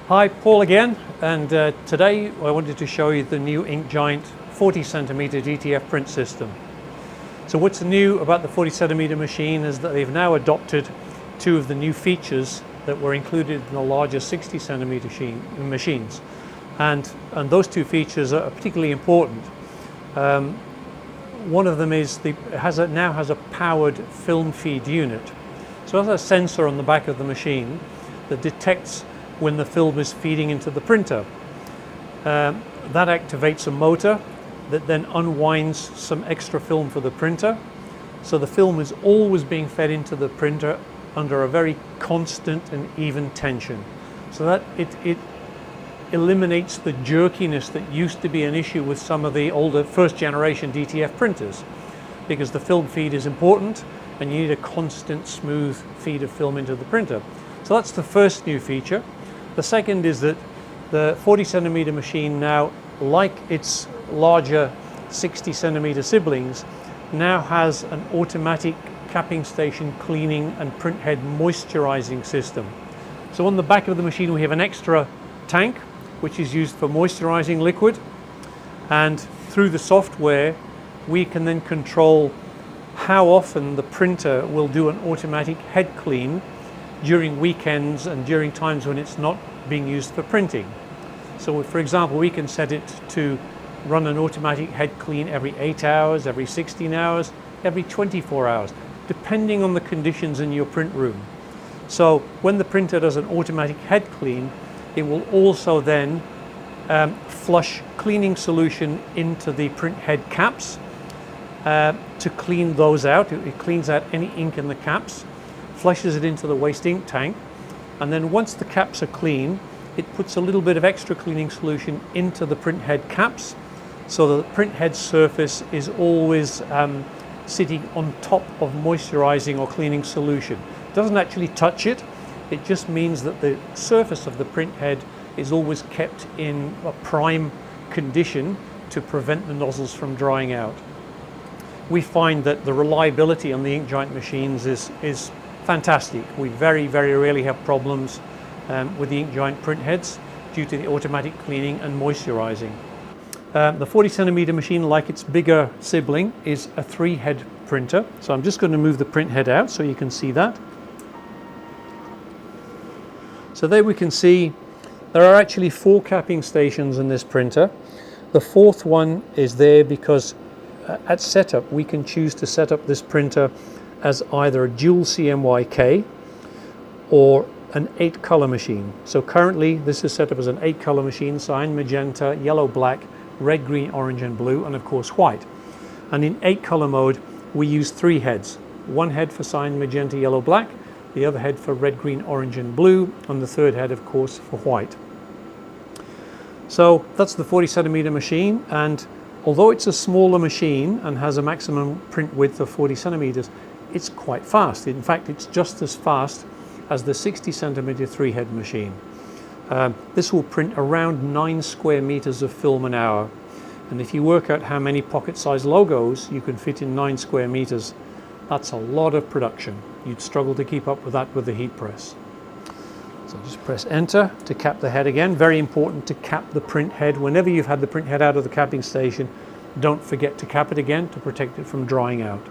Hi, Paul again, and today I wanted to show you the new InkGiant 40cm DTF print system. So what's new about the 40cm machine is that they've now adopted two of the new features that were included in the larger 60cm machines, and those two features are particularly important. One of them is it now has a powered film feed unit. So it has a sensor on the back of the machine that detects when the film is feeding into the printer. That activates a motor that then unwinds some extra film for the printer. So the film is always being fed into the printer under a very constant and even tension. So that it eliminates the jerkiness that used to be an issue with some of the older first generation DTF printers, because the film feed is important and you need a constant smooth feed of film into the printer. So that's the first new feature. The second is that the 40cm machine now, like its larger 60cm siblings, now has an automatic capping station cleaning and print head moisturizing system. So on the back of the machine we have an extra tank which is used for moisturizing liquid, and through the software we can then control how often the printer will do an automatic head clean during weekends and during times when it's not being used for printing. So for example, we can set it to run an automatic head clean every 8 hours, every 16 hours, every 24 hours, depending on the conditions in your print room. So when the printer does an automatic head clean, it will also then flush cleaning solution into the print head caps to clean those out. It cleans out any ink in the caps, flushes it into the waste ink tank, and then once the caps are clean, it puts a little bit of extra cleaning solution into the print head caps, so the print head surface is always sitting on top of moisturizing or cleaning solution. It doesn't actually touch it, it just means that the surface of the print head is always kept in a prime condition to prevent the nozzles from drying out. We find that the reliability on the InkGiant machines is fantastic. We very rarely have problems with the InkGiant print heads due to the automatic cleaning and moisturizing. The 40cm machine, like its bigger sibling, is a 3-head printer. So I'm just going to move the print head out so you can see that. So there we can see there are actually 4 capping stations in this printer. The 4th one is there because at setup we can choose to set up this printer as either a dual CMYK or an 8-color machine. So currently this is set up as an 8-color machine: cyan, magenta, yellow, black, red, green, orange and blue, and of course white. And in 8-color mode we use 3 heads. One head for cyan, magenta, yellow, black, the other head for red, green, orange and blue, and the third head of course for white. So that's the 40cm machine, and although it's a smaller machine and has a maximum print width of 40cm, it's quite fast. In fact, it's just as fast as the 60cm 3-head machine. This will print around 9 square meters of film an hour. And if you work out how many pocket-sized logos you can fit in 9 square meters, that's a lot of production. You'd struggle to keep up with that with the heat press. So just press enter to cap the head again. Very important to cap the print head. Whenever you've had the print head out of the capping station, don't forget to cap it again to protect it from drying out.